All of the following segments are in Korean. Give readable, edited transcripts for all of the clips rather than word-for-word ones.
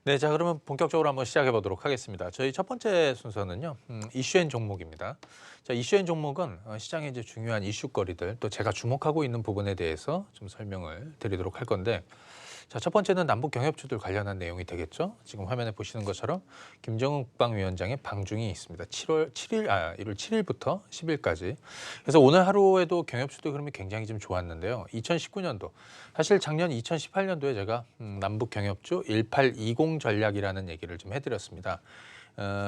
네, 자 그러면 본격적으로 한번 시작해 보도록 하겠습니다. 저희 첫 번째 순서는요, 이슈앤 종목입니다. 자, 이슈앤 종목은 시장의 이제 중요한 이슈거리들 또 제가 주목하고 있는 부분에 대해서 좀 설명을 드리도록 할 건데, 자, 첫 번째는 남북 경협주들 관련한 내용이 되겠죠. 지금 화면에 보시는 것처럼 김정은 국방위원장의 방중이 있습니다. 1월 7일부터 10일까지. 그래서 오늘 하루에도 경협주들 흐름이 굉장히 좀 좋았는데요. 2019년도, 사실 작년 2018년도에 제가 남북 경협주 1820 전략이라는 얘기를 좀 해드렸습니다.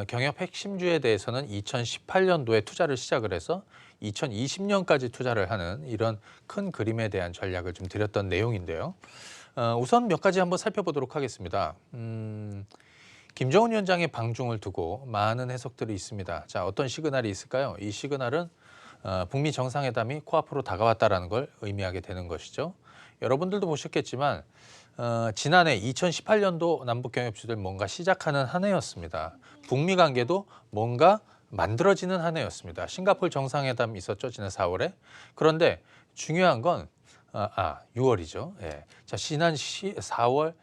경협 핵심주에 대해서는 2018년도에 투자를 시작을 해서 2020년까지 투자를 하는 이런 큰 그림에 대한 전략을 좀 드렸던 내용인데요. 우선 몇 가지 한번 살펴보도록 하겠습니다. 김정은 위원장의 방중을 두고 많은 해석들이 있습니다. 자, 어떤 시그널이 있을까요? 이 시그널은 북미 정상회담이 코앞으로 다가왔다는 걸 의미하게 되는 것이죠. 여러분들도 보셨겠지만 지난해 2018년도 남북경협주들 뭔가 시작하는 한 해였습니다. 북미 관계도 뭔가 만들어지는 한 해였습니다. 싱가포르 정상회담 있었죠, 지난 4월에. 그런데 중요한 건 6월이죠. 예. 자, 지난 4월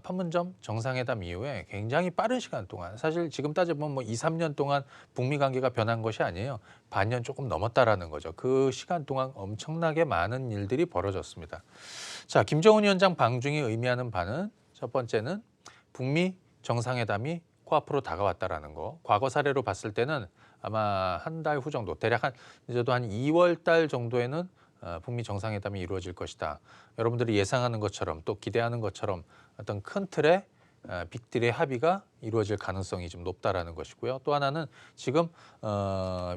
판문점 정상회담 이후에 굉장히 빠른 시간 동안, 사실 지금 따져보면 뭐 2, 3년 동안 북미 관계가 변한 것이 아니에요. 반년 조금 넘었다라는 거죠. 그 시간 동안 엄청나게 많은 일들이 벌어졌습니다. 자, 김정은 위원장 방중이 의미하는 바는 첫 번째는 북미 정상회담이 코앞으로 다가왔다라는 거. 과거 사례로 봤을 때는 아마 한 달 후 정도, 대략 늦어도 한 2월 달 정도에는 북미 정상회담이 이루어질 것이다. 여러분들이 예상하는 것처럼 또 기대하는 것처럼 어떤 큰 틀의 빅딜의 합의가 이루어질 가능성이 좀 높다라는 것이고요. 또 하나는 지금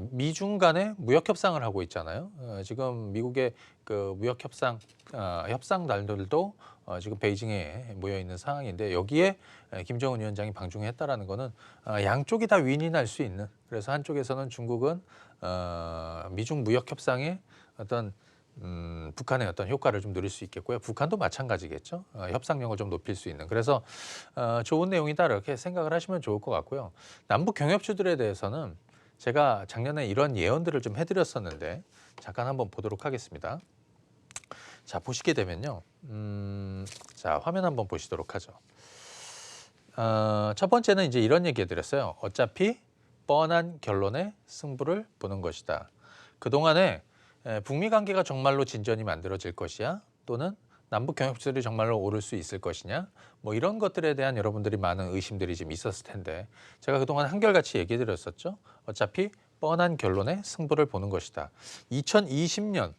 미중 간의 무역 협상을 하고 있잖아요. 지금 미국의 그 무역 협상 협상단들도 지금 베이징에 모여 있는 상황인데, 여기에 김정은 위원장이 방중했다라는 거는 양쪽이 다 윈이 날 수 있는, 그래서 한쪽에서는 중국은 미중 무역 협상에 어떤 북한의 어떤 효과를 좀 누릴 수 있겠고요. 북한도 마찬가지겠죠. 협상력을 좀 높일 수 있는. 그래서 좋은 내용이다 이렇게 생각을 하시면 좋을 것 같고요. 남북 경협주들에 대해서는 제가 작년에 이런 예언들을 좀 해드렸었는데 잠깐 한번 보도록 하겠습니다. 자, 보시게 되면요. 자, 화면 한번 보시도록 하죠. 첫 번째는 이제 이런 얘기 해드렸어요. 어차피 뻔한 결론에 승부를 보는 것이다. 그동안에 북미 관계가 정말로 진전이 만들어질 것이야? 또는 남북 경협주들이 정말로 오를 수 있을 것이냐? 뭐 이런 것들에 대한 여러분들이 많은 의심들이 좀 있었을 텐데, 제가 그동안 한결같이 얘기해 드렸었죠. 어차피 뻔한 결론에 승부를 보는 것이다. 2020년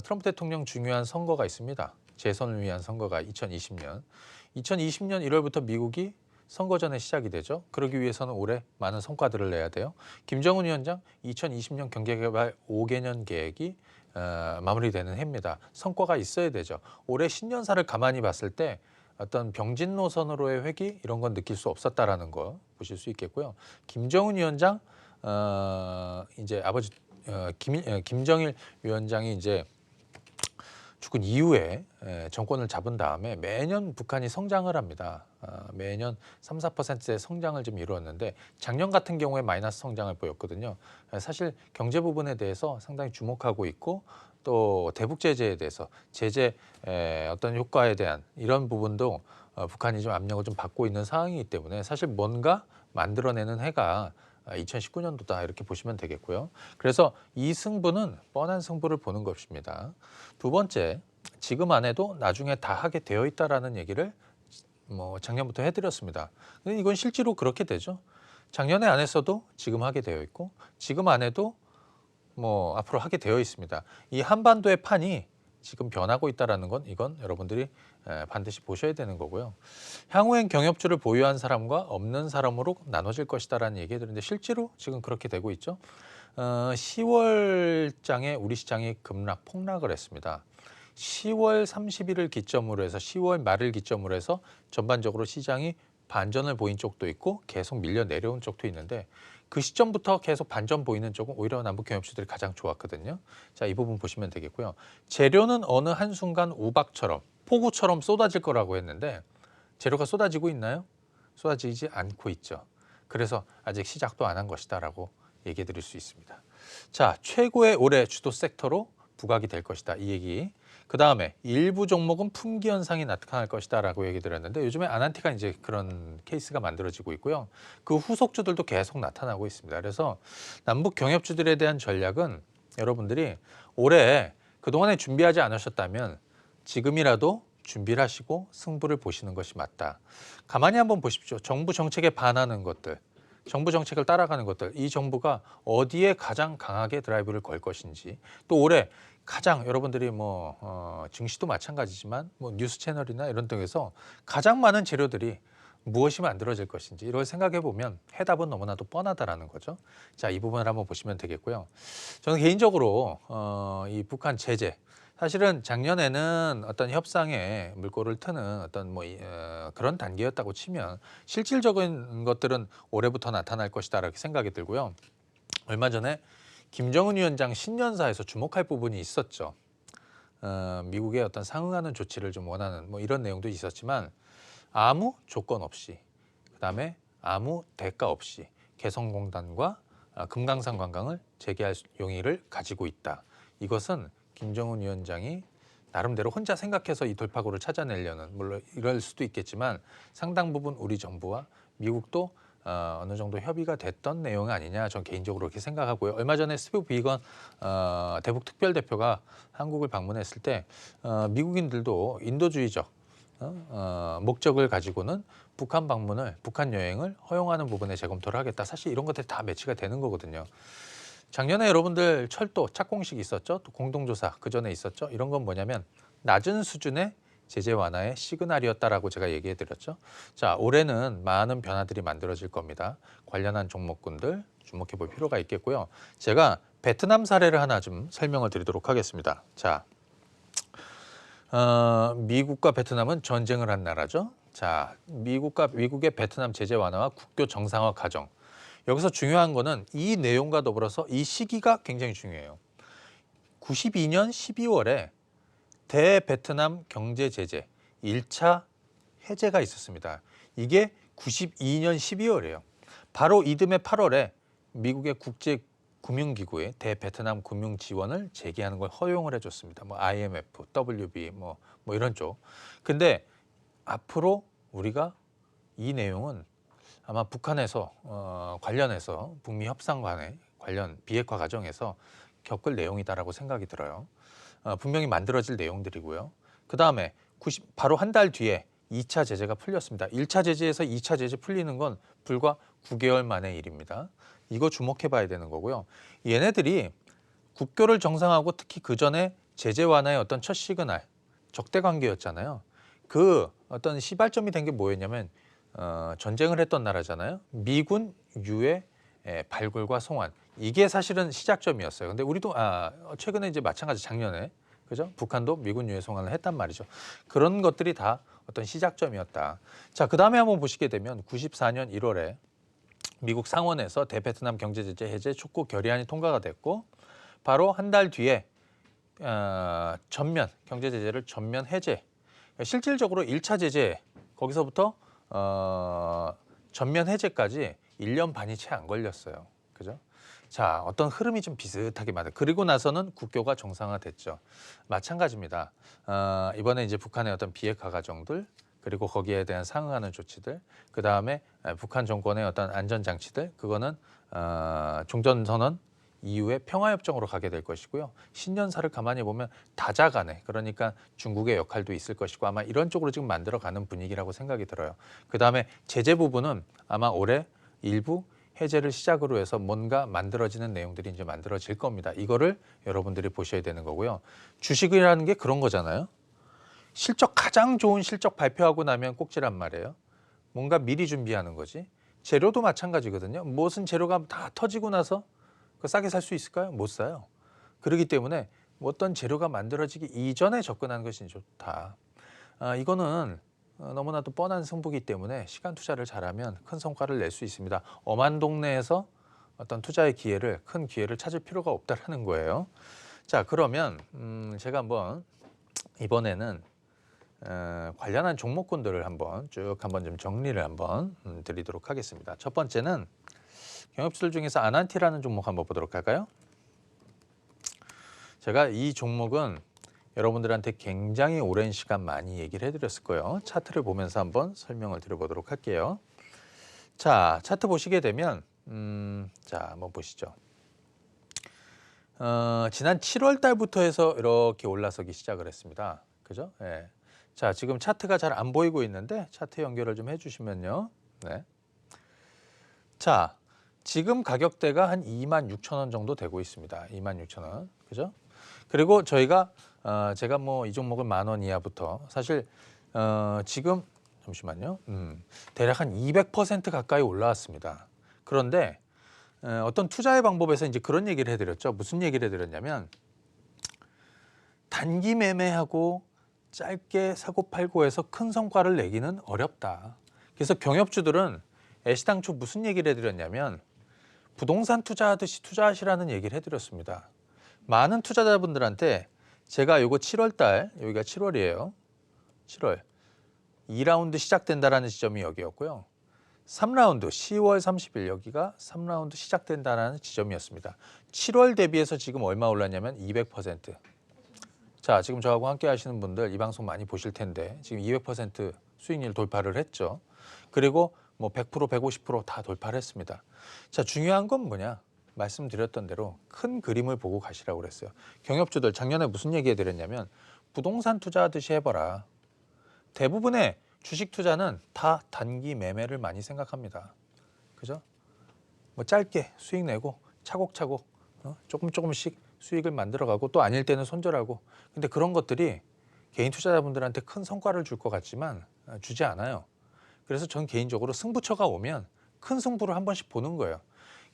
트럼프 대통령 중요한 선거가 있습니다. 재선을 위한 선거가 2020년 1월부터 미국이 선거전에 시작이 되죠. 그러기 위해서는 올해 많은 성과들을 내야 돼요. 김정은 위원장 2020년 경제개발 5개년 계획이 마무리되는 해입니다. 성과가 있어야 되죠. 올해 신년사를 가만히 봤을 때 어떤 병진 노선으로의 회귀 이런 건 느낄 수 없었다라는 거 보실 수 있겠고요. 김정은 위원장 이제 아버지 김정일 위원장이 이제 죽은 이후에 정권을 잡은 다음에 매년 북한이 성장을 합니다. 매년 3, 4%의 성장을 좀 이루었는데 작년 같은 경우에 마이너스 성장을 보였거든요. 사실 경제 부분에 대해서 상당히 주목하고 있고, 또 대북 제재에 대해서 제재 어떤 효과에 대한 이런 부분도 북한이 좀 압력을 좀 받고 있는 상황이기 때문에 사실 뭔가 만들어내는 해가 2019년도다 이렇게 보시면 되겠고요. 그래서 이 승부는 뻔한 승부를 보는 것입니다. 두 번째, 지금 안 해도 나중에 다 하게 되어 있다라는 얘기를 뭐 작년부터 해드렸습니다. 근데 이건 실제로 그렇게 되죠. 작년에 안 했어도 지금 하게 되어 있고, 지금 안 해도 뭐 앞으로 하게 되어 있습니다. 이 한반도의 판이 지금 변하고 있다라는 건 이건 여러분들이 반드시 보셔야 되는 거고요. 향후엔 경협주를 보유한 사람과 없는 사람으로 나눠질 것이다라는 얘기 드는데 실제로 지금 그렇게 되고 있죠. 10월장에 우리 시장이 폭락을 했습니다. 10월 30일을 기점으로 해서 10월 말을 기점으로 해서 전반적으로 시장이 반전을 보인 쪽도 있고 계속 밀려 내려온 쪽도 있는데, 그 시점부터 계속 반전 보이는 쪽은 오히려 남북 경협주들이 가장 좋았거든요. 자, 이 부분 보시면 되겠고요. 재료는 어느 한순간 우박처럼 폭우처럼 쏟아질 거라고 했는데 재료가 쏟아지고 있나요? 쏟아지지 않고 있죠. 그래서 아직 시작도 안 한 것이다라고 얘기해 드릴 수 있습니다. 자, 최고의 올해 주도 섹터로 부각이 될 것이다. 이 얘기 그 다음에 일부 종목은 품귀 현상이 나타날 것이다라고 얘기 드렸는데 요즘에 아난티가 이제 그런 케이스가 만들어지고 있고요. 그 후속주들도 계속 나타나고 있습니다. 그래서 남북 경협주들에 대한 전략은 여러분들이 올해 그동안에 준비하지 않으셨다면 지금이라도 준비를 하시고 승부를 보시는 것이 맞다. 가만히 한번 보십시오. 정부 정책에 반하는 것들, 정부 정책을 따라가는 것들, 이 정부가 어디에 가장 강하게 드라이브를 걸 것인지, 또 올해 가장 여러분들이 증시도 마찬가지지만 뉴스 채널이나 이런 등에서 가장 많은 재료들이 무엇이 만들어질 것인지 이걸 생각해 보면 해답은 너무나도 뻔하다라는 거죠. 자, 이 부분을 한번 보시면 되겠고요. 저는 개인적으로 이 북한 제재, 사실은 작년에는 어떤 협상에 물꼬를 트는 어떤 그런 단계였다고 치면 실질적인 것들은 올해부터 나타날 것이다라고 생각이 들고요. 얼마 전에 김정은 위원장 신년사에서 주목할 부분이 있었죠. 미국의 어떤 상응하는 조치를 좀 원하는 이런 내용도 있었지만 아무 조건 없이, 그다음에 아무 대가 없이 개성공단과 금강산 관광을 재개할 용의를 가지고 있다. 이것은 김정은 위원장이 나름대로 혼자 생각해서 이 돌파구를 찾아내려는, 물론 이럴 수도 있겠지만 상당 부분 우리 정부와 미국도 어느 정도 협의가 됐던 내용 아니냐, 전 개인적으로 그렇게 생각하고요. 얼마 전에 스티브 비건 대북 특별대표가 한국을 방문했을 때 미국인들도 인도주의적 목적을 가지고는 북한 방문을, 북한 여행을 허용하는 부분에 재검토를 하겠다. 사실 이런 것들이 다 매치가 되는 거거든요. 작년에 여러분들 철도 착공식 있었죠? 또 공동조사 그 전에 있었죠? 이런 건 뭐냐면 낮은 수준의 제재 완화의 시그널이었다라고 제가 얘기해 드렸죠. 자, 올해는 많은 변화들이 만들어질 겁니다. 관련한 종목군들 주목해 볼 필요가 있겠고요. 제가 베트남 사례를 하나 좀 설명을 드리도록 하겠습니다. 자, 미국과 베트남은 전쟁을 한 나라죠. 자, 미국의 베트남 제재 완화와 국교 정상화 과정. 여기서 중요한 거는 이 내용과 더불어서 이 시기가 굉장히 중요해요. 92년 12월에 대베트남 경제 제재 1차 해제가 있었습니다. 이게 92년 12월이에요. 바로 이듬해 8월에 미국의 국제금융기구에 대베트남 금융 지원을 재개하는 걸 허용을 해줬습니다. IMF, WB 이런 쪽. 근데 앞으로 우리가 이 내용은 아마 북한에서 관련해서 북미 협상 간의 관련 비핵화 과정에서 겪을 내용이다라고 생각이 들어요. 분명히 만들어질 내용들이고요. 그 다음에 바로 한 달 뒤에 2차 제재가 풀렸습니다. 1차 제재에서 2차 제재 풀리는 건 불과 9개월 만의 일입니다. 이거 주목해 봐야 되는 거고요. 얘네들이 국교를 정상화하고 특히 그 전에 제재 완화의 어떤 첫 시그널, 적대 관계였잖아요. 그 어떤 시발점이 된 게 뭐였냐면 전쟁을 했던 나라잖아요. 미군 유해 발굴과 송환, 이게 사실은 시작점이었어요. 근데 우리도 최근에 이제 마찬가지 작년에 그죠? 북한도 미군 유해 송환을 했단 말이죠. 그런 것들이 다 어떤 시작점이었다. 자, 그 다음에 한번 보시게 되면 94년 1월에 미국 상원에서 대베트남 경제제재 해제 촉구 결의안이 통과가 됐고 바로 한 달 뒤에 전면 경제제재를 전면 해제. 실질적으로 1차 제재 거기서부터 전면 해제까지 1년 반이 채 안 걸렸어요. 그죠? 자, 어떤 흐름이 좀 비슷하게 맞아요. 그리고 나서는 국교가 정상화됐죠. 마찬가지입니다. 이번에 이제 북한의 어떤 비핵화 과정들, 그리고 거기에 대한 상응하는 조치들, 그 다음에 북한 정권의 어떤 안전장치들, 그거는 종전선언 이후에 평화협정으로 가게 될 것이고요. 신년사를 가만히 보면 다자간에, 그러니까 중국의 역할도 있을 것이고 아마 이런 쪽으로 지금 만들어가는 분위기라고 생각이 들어요. 그 다음에 제재 부분은 아마 올해 일부 해제를 시작으로 해서 뭔가 만들어지는 내용들이 이제 만들어질 겁니다. 이거를 여러분들이 보셔야 되는 거고요. 주식이라는 게 그런 거잖아요. 가장 좋은 실적 발표하고 나면 꼭지란 말이에요. 뭔가 미리 준비하는 거지. 재료도 마찬가지거든요. 무슨 재료가 다 터지고 나서 싸게 살 수 있을까요? 못 사요. 그렇기 때문에 어떤 재료가 만들어지기 이전에 접근하는 것이 좋다. 이거는 너무나도 뻔한 승부기 때문에 시간 투자를 잘하면 큰 성과를 낼 수 있습니다. 엄한 동네에서 어떤 투자의 기회를, 큰 기회를 찾을 필요가 없다라는 거예요. 자, 그러면 제가 한번 이번에는 관련한 종목군들을 한번 좀 정리를 한번 드리도록 하겠습니다. 첫 번째는 경협주들 중에서 아난티라는 종목 한번 보도록 할까요? 제가 이 종목은 여러분들한테 굉장히 오랜 시간 많이 얘기를 해드렸을 거예요. 차트를 보면서 한번 설명을 드려보도록 할게요. 자, 차트 보시게 되면 자, 한번 보시죠. 지난 7월 달부터 해서 이렇게 올라서기 시작을 했습니다. 그죠? 예. 자, 지금 차트가 잘 안 보이고 있는데 차트 연결을 좀 해주시면요. 네. 자, 지금 가격대가 한 26,000원 정도 되고 있습니다. 26,000원. 그죠? 그리고 저희가 제가 뭐 이 종목을 10,000원 이하부터 사실 지금 잠시만요. 대략 한 200% 가까이 올라왔습니다. 그런데 어떤 투자의 방법에서 이제 그런 얘기를 해드렸죠. 무슨 얘기를 해드렸냐면 단기 매매하고 짧게 사고 팔고 해서 큰 성과를 내기는 어렵다. 그래서 경협주들은 애시당초 무슨 얘기를 해드렸냐면 부동산 투자하듯이 투자하시라는 얘기를 해드렸습니다. 많은 투자자분들한테 제가 요거 7월 달, 여기가 7월이에요. 7월 2라운드 시작된다라는 지점이 여기였고요. 3라운드 10월 30일 여기가 3라운드 시작된다라는 지점이었습니다. 7월 대비해서 지금 얼마 올랐냐면 200%. 자, 지금 저하고 함께 하시는 분들 이 방송 많이 보실 텐데 지금 200% 수익률 돌파를 했죠. 그리고 뭐 100%, 150%다 돌파를 했습니다. 자, 중요한 건 뭐냐? 말씀드렸던 대로 큰 그림을 보고 가시라고 그랬어요. 경협주들 작년에 무슨 얘기 해드렸냐면 부동산 투자하듯이 해봐라. 대부분의 주식 투자는 다 단기 매매를 많이 생각합니다. 그죠? 뭐 짧게 수익 내고 차곡차곡 조금씩 수익을 만들어가고 또 아닐 때는 손절하고. 근데 그런 것들이 개인 투자자분들한테 큰 성과를 줄 것 같지만 주지 않아요. 그래서 전 개인적으로 승부처가 오면 큰 승부를 한 번씩 보는 거예요.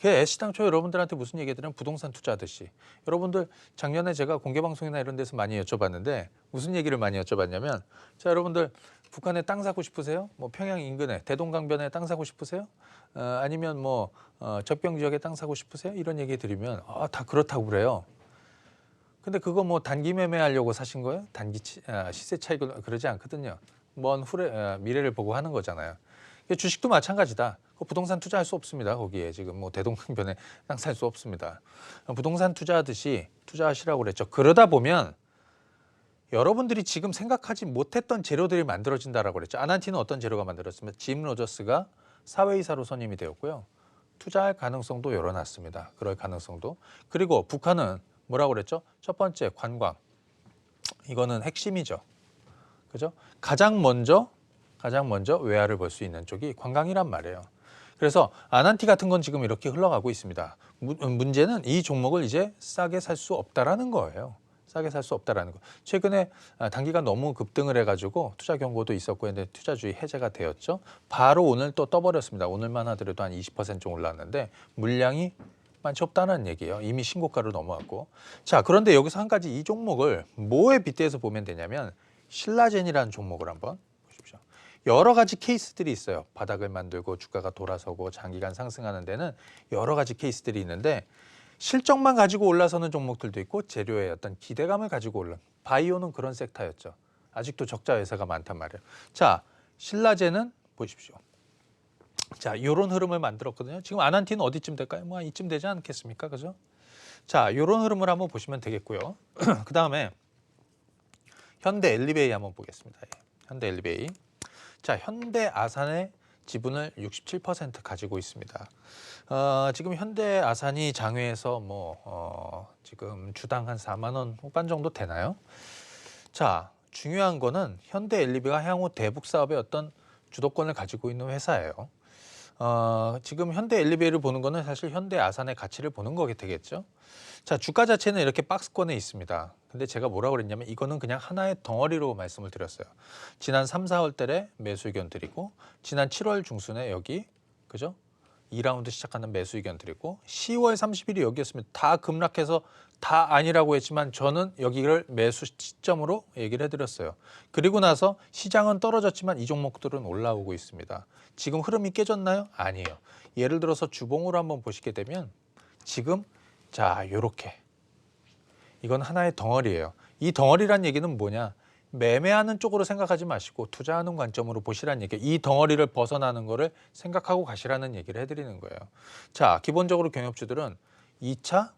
애시당초 여러분들한테 무슨 얘기들은 부동산 투자하듯이. 여러분들 작년에 제가 공개방송이나 이런 데서 많이 여쭤봤는데 무슨 얘기를 많이 여쭤봤냐면 자, 여러분들 북한에 땅 사고 싶으세요? 뭐 평양 인근에 대동강변에 땅 사고 싶으세요? 아니면 뭐 접경 지역에 땅 사고 싶으세요? 이런 얘기 드리면 다 그렇다고 그래요. 근데 그거 뭐 단기 매매하려고 사신 거예요? 단기 시세 차익을 그러지 않거든요. 먼 미래를 보고 하는 거잖아요. 주식도 마찬가지다. 부동산 투자할 수 없습니다. 거기에 지금 뭐 대동강변에 땅 살 수 없습니다. 부동산 투자하듯이 투자하시라고 그랬죠. 그러다 보면 여러분들이 지금 생각하지 못했던 재료들이 만들어진다라고 그랬죠. 아난티는 어떤 재료가 만들었으면 짐 로저스가 사회이사로 선임이 되었고요. 투자할 가능성도 열어놨습니다. 그럴 가능성도. 그리고 북한은 뭐라고 그랬죠? 첫 번째 관광. 이거는 핵심이죠. 그죠? 가장 먼저 외화를 벌 수 있는 쪽이 관광이란 말이에요. 그래서 아난티 같은 건 지금 이렇게 흘러가고 있습니다. 문제는 이 종목을 이제 싸게 살 수 없다라는 거예요. 싸게 살 수 없다라는 거. 최근에 단기가 너무 급등을 해가지고 투자 경고도 있었고 했는데 투자주의 해제가 되었죠. 바로 오늘 또 떠버렸습니다. 오늘만 하더라도 한 20% 정도 올랐는데 물량이 많지 없다는 얘기예요. 이미 신고가를 넘어왔고. 자, 그런데 여기서 한 가지 이 종목을 뭐에 빗대서 보면 되냐면 신라젠이라는 종목을 한번 보십시오. 여러 가지 케이스들이 있어요. 바닥을 만들고 주가가 돌아서고 장기간 상승하는 데는 여러 가지 케이스들이 있는데 실적만 가지고 올라서는 종목들도 있고 재료의 어떤 기대감을 가지고 올라. 바이오는 그런 섹터였죠. 아직도 적자 회사가 많단 말이에요. 자, 신라젠은 보십시오. 자, 이런 흐름을 만들었거든요. 지금 아난티는 어디쯤 될까요? 뭐 이쯤 되지 않겠습니까? 그죠? 자, 이런 흐름을 한번 보시면 되겠고요. 그 다음에 현대 엘리베이 한번 보겠습니다. 현대 엘리베이. 자, 현대 아산의 지분을 67% 가지고 있습니다. 지금 현대 아산이 장외에서 지금 주당 한 4만 원 후반 정도 되나요? 자, 중요한 거는 현대 엘리베이가 향후 대북 사업의 어떤 주도권을 가지고 있는 회사예요. 지금 현대 엘리베이를 보는 거는 사실 현대 아산의 가치를 보는 거게 되겠죠. 자, 주가 자체는 이렇게 박스권에 있습니다. 근데 제가 뭐라고 그랬냐면 이거는 그냥 하나의 덩어리로 말씀을 드렸어요. 지난 3, 4월 달에 매수 의견 드리고 지난 7월 중순에 여기 그죠? 2라운드 시작하는 매수 의견 드리고 10월 30일이 여기였습니다. 다 급락해서 다 아니라고 했지만 저는 여기를 매수 시점으로 얘기를 해드렸어요. 그리고 나서 시장은 떨어졌지만 이 종목들은 올라오고 있습니다. 지금 흐름이 깨졌나요? 아니에요. 예를 들어서 주봉으로 한번 보시게 되면 지금 자, 요렇게 이건 하나의 덩어리예요. 이 덩어리란 얘기는 뭐냐? 매매하는 쪽으로 생각하지 마시고 투자하는 관점으로 보시라는 얘기예요. 이 덩어리를 벗어나는 거를 생각하고 가시라는 얘기를 해드리는 거예요. 자, 기본적으로 경협주들은 2차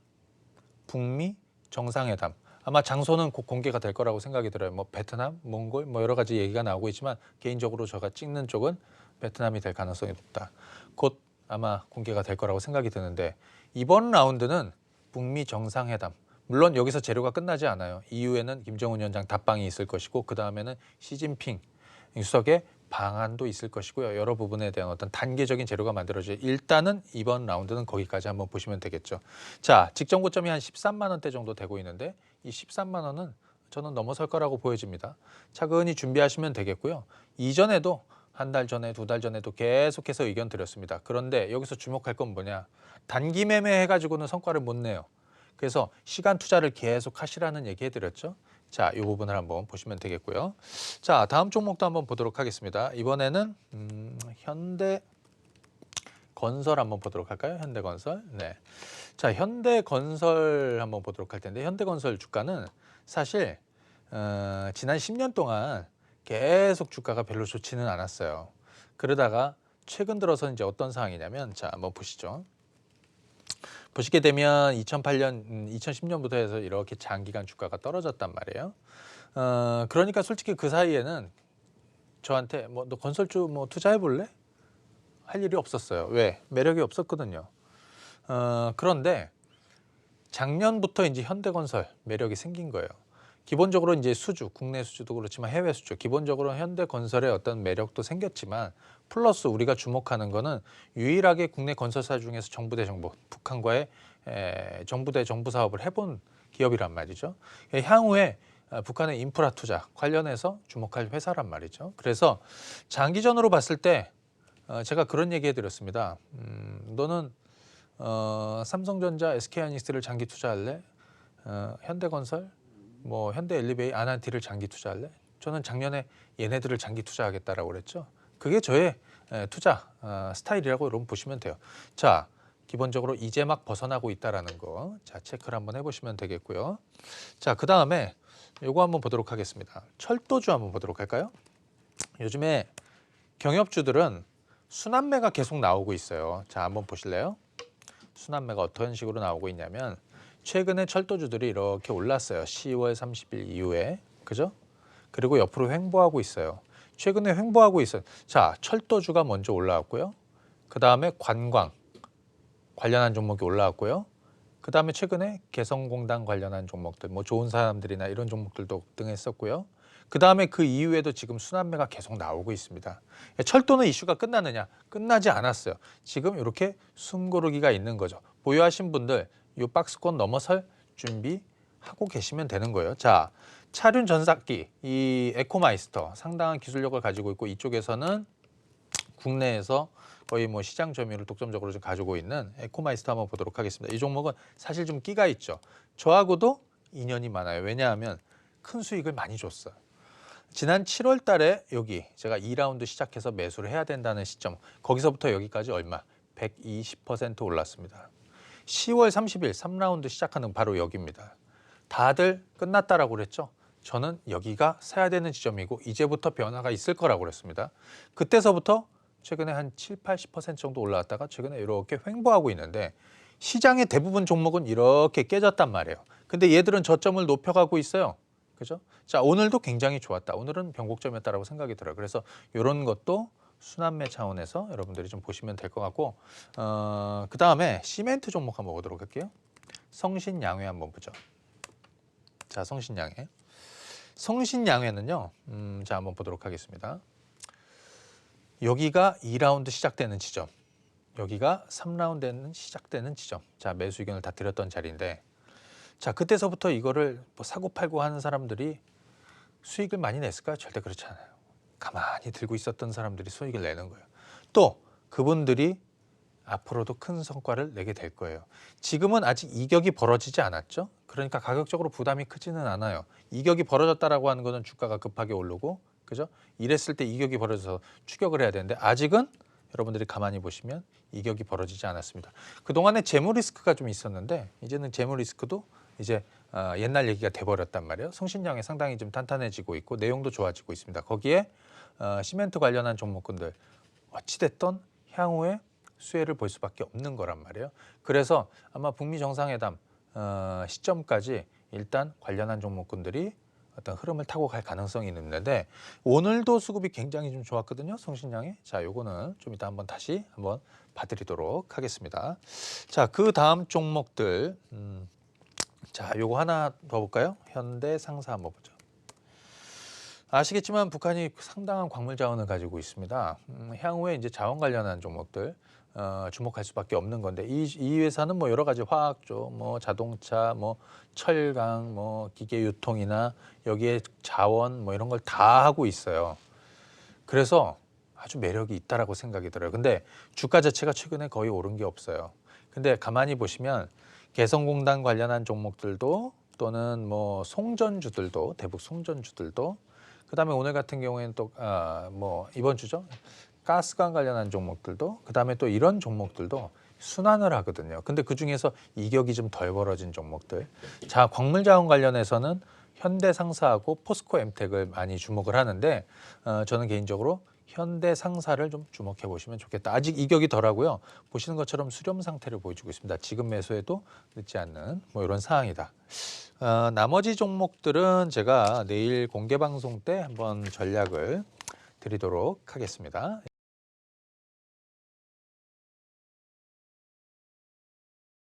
북미 정상회담. 아마 장소는 곧 공개가 될 거라고 생각이 들어요. 뭐 베트남, 몽골 뭐 여러 가지 얘기가 나오고 있지만 개인적으로 제가 찍는 쪽은 베트남이 될 가능성이 높다. 곧 아마 공개가 될 거라고 생각이 드는데 이번 라운드는 북미 정상회담. 물론 여기서 재료가 끝나지 않아요. 이후에는 김정은 위원장 답방이 있을 것이고 그 다음에는 시진핑 주석의 방안도 있을 것이고요. 여러 부분에 대한 어떤 단계적인 재료가 만들어져요. 일단은 이번 라운드는 거기까지 한번 보시면 되겠죠. 자, 직전 고점이 한 13만 원대 정도 되고 있는데 이 13만 원은 저는 넘어설 거라고 보여집니다. 차근히 준비하시면 되겠고요. 이전에도 한 달 전에, 두 달 전에도 계속해서 의견 드렸습니다. 그런데 여기서 주목할 건 뭐냐? 단기 매매 해가지고는 성과를 못 내요. 그래서 시간 투자를 계속 하시라는 얘기 해드렸죠. 자, 이 부분을 한번 보시면 되겠고요. 자, 다음 종목도 한번 보도록 하겠습니다. 이번에는 현대건설 한번 보도록 할까요? 현대건설. 네. 자, 현대건설 한번 보도록 할 텐데 현대건설 주가는 사실 지난 10년 동안 계속 주가가 별로 좋지는 않았어요. 그러다가 최근 들어서 이제 어떤 상황이냐면 자, 한번 보시죠. 보시게 되면 2008년, 2010년부터 해서 이렇게 장기간 주가가 떨어졌단 말이에요. 그러니까 솔직히 그 사이에는 저한테 뭐 너 건설주 뭐 투자해 볼래? 할 일이 없었어요. 왜? 매력이 없었거든요. 그런데 작년부터 이제 현대건설 매력이 생긴 거예요. 기본적으로 이제 수주, 국내 수주도 그렇지만 해외 수주, 기본적으로 현대건설의 어떤 매력도 생겼지만 플러스 우리가 주목하는 거는 유일하게 국내 건설사 중에서 정부 대 정부, 북한과의 정부 대 정부 사업을 해본 기업이란 말이죠. 향후에 북한의 인프라 투자 관련해서 주목할 회사란 말이죠. 그래서 장기전으로 봤을 때 제가 그런 얘기 해드렸습니다. 너는 삼성전자, SK하이닉스를 장기 투자할래? 현대건설, 뭐 현대엘리베이, 아난티를 장기 투자할래? 저는 작년에 얘네들을 장기 투자하겠다라고 그랬죠. 그게 저의 투자 스타일이라고 여러분 보시면 돼요. 자, 기본적으로 이제 막 벗어나고 있다라는 거, 자 체크를 한번 해보시면 되겠고요. 자, 그 다음에 요거 한번 보도록 하겠습니다. 철도주 한번 보도록 할까요? 요즘에 경협주들은 순환매가 계속 나오고 있어요. 자, 한번 보실래요? 순환매가 어떤 식으로 나오고 있냐면 최근에 철도주들이 이렇게 올랐어요. 10월 30일 이후에. 그죠? 그리고 옆으로 횡보하고 있어요. 최근에 횡보하고 있어요. 자, 철도주가 먼저 올라왔고요. 그 다음에 관광 관련한 종목이 올라왔고요. 그 다음에 최근에 개성공단 관련한 종목들, 뭐 좋은 사람들이나 이런 종목들도 등했었고요. 그 다음에 그 이후에도 지금 순환매가 계속 나오고 있습니다. 철도는 이슈가 끝났느냐? 끝나지 않았어요. 지금 이렇게 숨고르기가 있는 거죠. 보유하신 분들 이 박스권 넘어설 준비하고 계시면 되는 거예요. 자, 차륜 전사기, 이 에코마이스터 상당한 기술력을 가지고 있고 이쪽에서는 국내에서 거의 뭐 시장 점유율을 독점적으로 좀 가지고 있는 에코마이스터 한번 보도록 하겠습니다. 이 종목은 사실 좀 끼가 있죠. 저하고도 인연이 많아요. 왜냐하면 큰 수익을 많이 줬어요. 지난 7월 달에 여기 제가 2라운드 시작해서 매수를 해야 된다는 시점, 거기서부터 여기까지 얼마? 120% 올랐습니다. 10월 30일 3라운드 시작하는 바로 여기입니다. 다들 끝났다라고 그랬죠. 저는 여기가 사야 되는 지점이고 이제부터 변화가 있을 거라고 그랬습니다. 그때서부터 최근에 한 7, 80% 정도 올라왔다가 최근에 이렇게 횡보하고 있는데 시장의 대부분 종목은 이렇게 깨졌단 말이에요. 근데 얘들은 저점을 높여가고 있어요. 그죠? 자, 오늘도 굉장히 좋았다. 오늘은 변곡점이었다라고 생각이 들어요. 그래서 이런 것도 순환매 차원에서 여러분들이 좀 보시면 될 것 같고, 그 다음에 시멘트 종목 한번 보도록 할게요. 성신양회 한번 보죠. 자, 성신양회. 성신양회는요, 자, 한번 보도록 하겠습니다. 여기가 2라운드 시작되는 지점, 여기가 3라운드에는 시작되는 지점. 자, 매수 의견을 다 드렸던 자리인데, 자, 그때서부터 이거를 뭐 사고 팔고 하는 사람들이 수익을 많이 냈을까요? 절대 그렇지 않아요. 가만히 들고 있었던 사람들이 수익을 내는 거예요. 또 그분들이 앞으로도 큰 성과를 내게 될 거예요. 지금은 아직 이격이 벌어지지 않았죠. 그러니까 가격적으로 부담이 크지는 않아요. 이격이 벌어졌다라고 하는 것은 주가가 급하게 오르고, 그죠? 이랬을 때 이격이 벌어져서 추격을 해야 되는데 아직은 여러분들이 가만히 보시면 이격이 벌어지지 않았습니다. 그동안에 재무 리스크가 좀 있었는데 이제는 재무 리스크도 이제 옛날 얘기가 돼버렸단 말이에요. 성신양이 상당히 좀 탄탄해지고 있고 내용도 좋아지고 있습니다. 거기에 시멘트 관련한 종목군들 어찌됐던 향후에 수혜를 볼 수밖에 없는 거란 말이에요. 그래서 아마 북미 정상회담 시점까지 일단 관련한 종목군들이 어떤 흐름을 타고 갈 가능성이 있는데 오늘도 수급이 굉장히 좀 좋았거든요. 성신량이. 자, 요거는 좀 이따 한번 다시 한번 봐드리도록 하겠습니다. 자, 그 다음 종목들 자, 요거 하나 더 볼까요? 현대상사 한번 보죠. 아시겠지만 북한이 상당한 광물 자원을 가지고 있습니다. 향후에 이제 자원 관련한 종목들 주목할 수밖에 없는 건데 이 회사는 뭐 여러 가지 화학조, 뭐 자동차, 뭐 철강, 뭐 기계 유통이나 여기에 자원 뭐 이런 걸 다 하고 있어요. 그래서 아주 매력이 있다라고 생각이 들어요. 근데 주가 자체가 최근에 거의 오른 게 없어요. 근데 가만히 보시면 개성공단 관련한 종목들도 또는 뭐 송전주들도 대북 송전주들도 그다음에 오늘 같은 경우에는 또 뭐 이번 주죠. 가스관 관련한 종목들도 그다음에 또 이런 종목들도 순환을 하거든요. 근데 그중에서 이격이 좀 덜 벌어진 종목들. 자, 광물자원 관련해서는 현대상사하고 포스코 엠텍을 많이 주목을 하는데 저는 개인적으로 현대상사를 좀 주목해 보시면 좋겠다. 아직 이격이 덜하고요. 보시는 것처럼 수렴 상태를 보여주고 있습니다. 지금 매수해도 늦지 않는 뭐 이런 상황이다. 나머지 종목들은 제가 내일 공개 방송 때 한번 전략을 드리도록 하겠습니다.